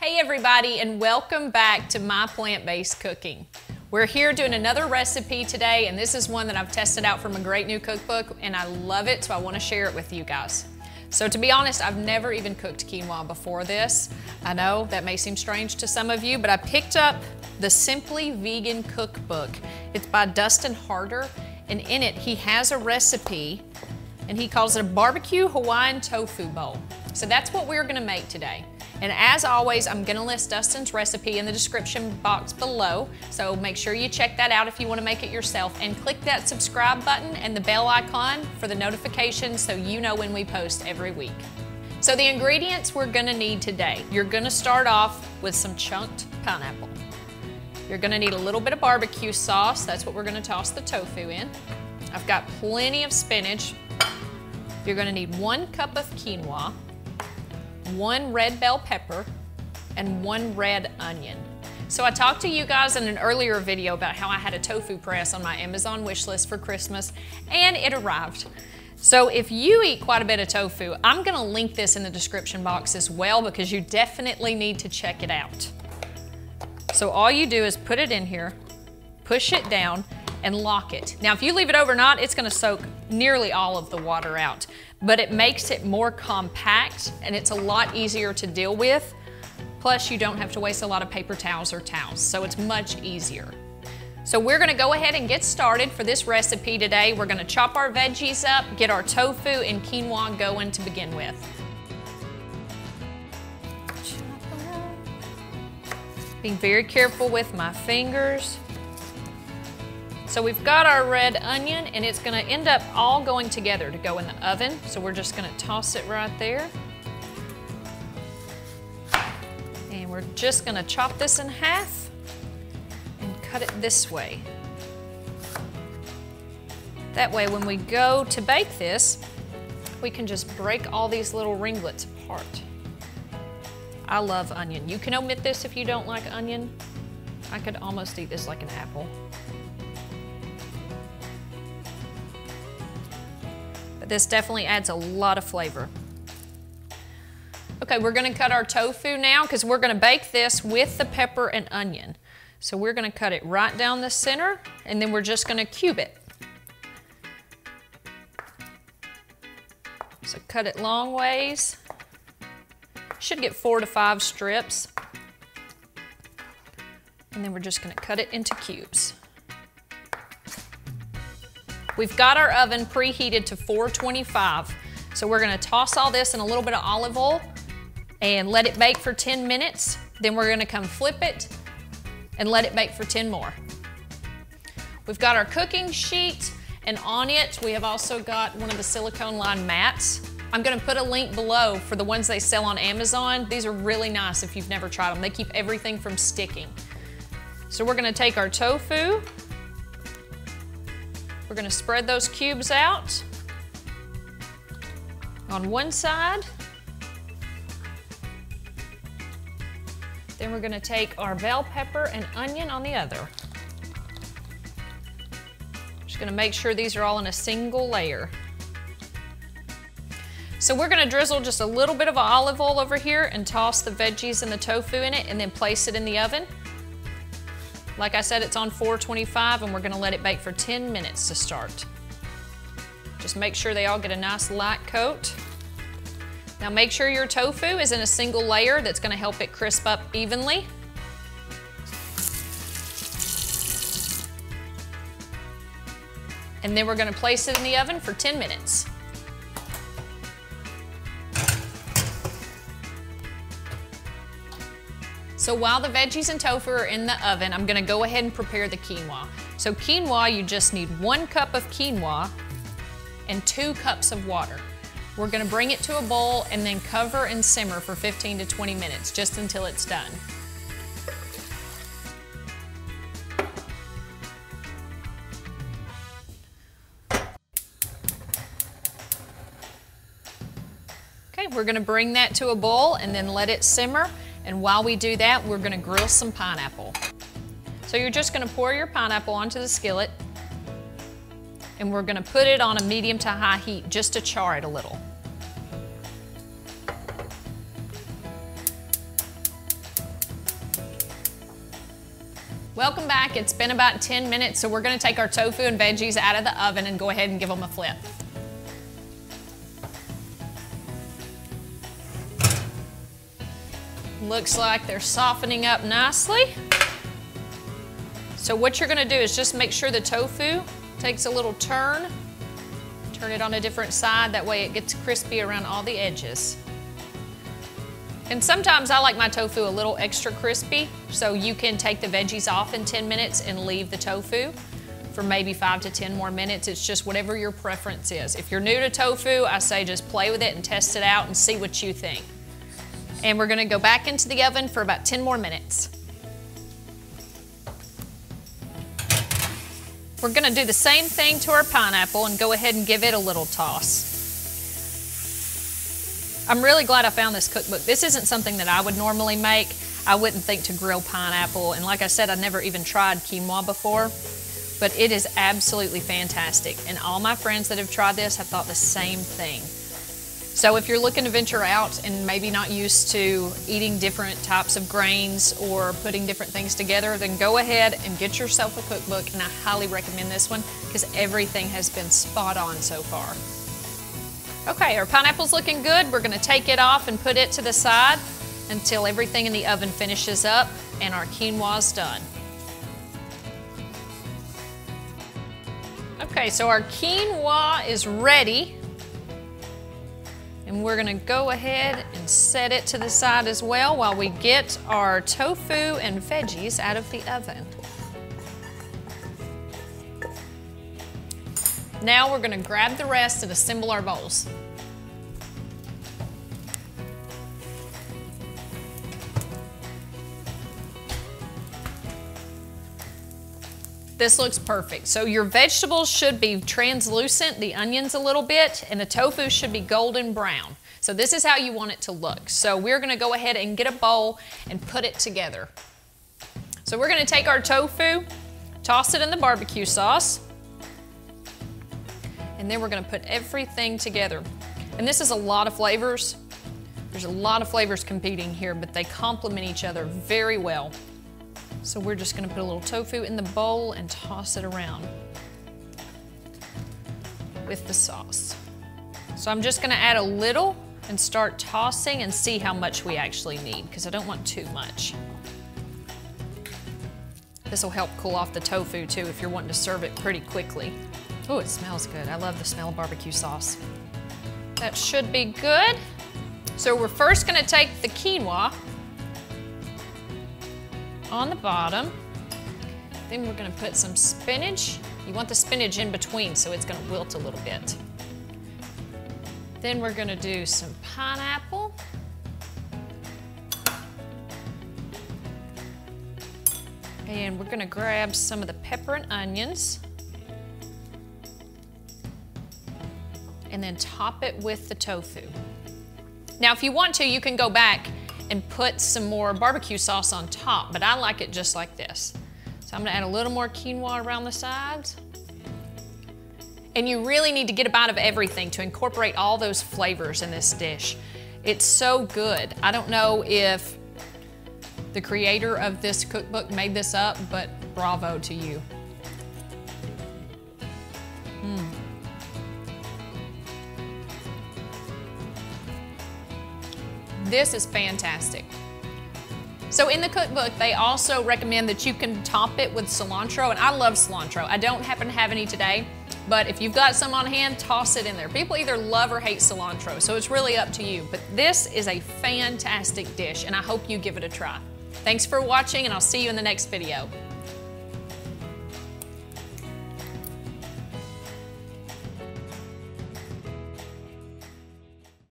Hey everybody, and welcome back to My Plant-Based Cooking. We're here doing another recipe today, and this is one that I've tested out from a great new cookbook, and I love it, so I want to share it with you guys. So to be honest, I've never even cooked quinoa before this. I know that may seem strange to some of you, but I picked up the Simply Vegan Cookbook. It's by Dustin Harder, and in it he has a recipe, and he calls it a barbecue Hawaiian tofu bowl. So that's what we're gonna make today. And as always, I'm gonna list Dustin's recipe in the description box below, so make sure you check that out if you wanna make it yourself, and click that subscribe button and the bell icon for the notifications so you know when we post every week. So the ingredients we're gonna need today, you're gonna start off with some chunked pineapple. You're gonna need a little bit of barbecue sauce, that's what we're gonna toss the tofu in. I've got plenty of spinach. You're gonna need 1 cup of quinoa, 1 red bell pepper, and 1 red onion. So I talked to you guys in an earlier video about how I had a tofu press on my Amazon wish list for Christmas, and it arrived. So if you eat quite a bit of tofu, I'm gonna link this in the description box as well because you definitely need to check it out. So all you do is put it in here, push it down, and lock it. Now if you leave it overnight, it's gonna soak nearly all of the water out, but it makes it more compact and it's a lot easier to deal with. Plus you don't have to waste a lot of paper towels or towels, so it's much easier. So we're gonna go ahead and get started for this recipe today. We're gonna chop our veggies up, get our tofu and quinoa going to begin with. Being very careful with my fingers. So we've got our red onion, and it's gonna end up all going together to go in the oven. So we're just gonna toss it right there. And we're just gonna chop this in half and cut it this way. That way when we go to bake this, we can just break all these little ringlets apart. I love onion. You can omit this if you don't like onion. I could almost eat this like an apple. This definitely adds a lot of flavor. Okay, we're gonna cut our tofu now because we're gonna bake this with the pepper and onion. So we're gonna cut it right down the center, and then we're just gonna cube it. So cut it long ways. Should get 4 to 5 strips. And then we're just gonna cut it into cubes. We've got our oven preheated to 425. So we're gonna toss all this in a little bit of olive oil and let it bake for 10 minutes. Then we're gonna come flip it and let it bake for 10 more. We've got our cooking sheet, and on it, we have also got one of the silicone lined mats. I'm gonna put a link below for the ones they sell on Amazon. These are really nice if you've never tried them. They keep everything from sticking. So we're gonna take our tofu. We're gonna spread those cubes out on one side. Then we're gonna take our bell pepper and onion on the other. Just gonna make sure these are all in a single layer. So we're gonna drizzle just a little bit of olive oil over here and toss the veggies and the tofu in it and then place it in the oven. Like I said, it's on 425, and we're gonna let it bake for 10 minutes to start. Just make sure they all get a nice light coat. Now make sure your tofu is in a single layer that's gonna help it crisp up evenly. And then we're gonna place it in the oven for 10 minutes. So while the veggies and tofu are in the oven, I'm gonna go ahead and prepare the quinoa. So quinoa, you just need 1 cup of quinoa and 2 cups of water. We're gonna bring it to a bowl and then cover and simmer for 15 to 20 minutes, just until it's done. Okay, we're gonna bring that to a bowl and then let it simmer. And while we do that, we're gonna grill some pineapple. So you're just gonna pour your pineapple onto the skillet, and we're gonna put it on a medium to high heat just to char it a little. Welcome back. It's been about 10 minutes, so we're gonna take our tofu and veggies out of the oven and go ahead and give them a flip. Looks like they're softening up nicely. So what you're gonna do is just make sure the tofu takes a little turn. Turn it on a different side, that way it gets crispy around all the edges. And sometimes I like my tofu a little extra crispy, so you can take the veggies off in 10 minutes and leave the tofu for maybe 5 to 10 more minutes. It's just whatever your preference is. If you're new to tofu, I say just play with it and test it out and see what you think. And we're gonna go back into the oven for about 10 more minutes. We're gonna do the same thing to our pineapple and go ahead and give it a little toss. I'm really glad I found this cookbook. This isn't something that I would normally make. I wouldn't think to grill pineapple, and like I said, I'd never even tried quinoa before, but it is absolutely fantastic. And all my friends that have tried this have thought the same thing. So if you're looking to venture out and maybe not used to eating different types of grains or putting different things together, then go ahead and get yourself a cookbook, and I highly recommend this one because everything has been spot on so far. Okay, our pineapple's looking good. We're gonna take it off and put it to the side until everything in the oven finishes up and our quinoa's done. Okay, so our quinoa is ready. And we're gonna go ahead and set it to the side as well while we get our tofu and veggies out of the oven. Now we're gonna grab the rest and assemble our bowls. This looks perfect. So your vegetables should be translucent, the onions a little bit, and the tofu should be golden brown. So this is how you want it to look. So we're gonna go ahead and get a bowl and put it together. So we're gonna take our tofu, toss it in the barbecue sauce, and then we're gonna put everything together. And this is a lot of flavors. There's a lot of flavors competing here, but they complement each other very well. So we're just gonna put a little tofu in the bowl and toss it around with the sauce. So I'm just gonna add a little and start tossing and see how much we actually need, because I don't want too much. This will help cool off the tofu too if you're wanting to serve it pretty quickly. Oh, it smells good. I love the smell of barbecue sauce. That should be good. So we're first gonna take the quinoa on the bottom. Then we're gonna put some spinach. You want the spinach in between so it's gonna wilt a little bit. Then we're gonna do some pineapple. And we're gonna grab some of the pepper and onions. And then top it with the tofu. Now if you want to, you can go back and put some more barbecue sauce on top, but I like it just like this. So I'm gonna add a little more quinoa around the sides. And you really need to get a bite of everything to incorporate all those flavors in this dish. It's so good. I don't know if the creator of this cookbook made this up, but bravo to you. This is fantastic. So in the cookbook, they also recommend that you can top it with cilantro, and I love cilantro. I don't happen to have any today, but if you've got some on hand, toss it in there. People either love or hate cilantro, so it's really up to you. But this is a fantastic dish, and I hope you give it a try. Thanks for watching, and I'll see you in the next video.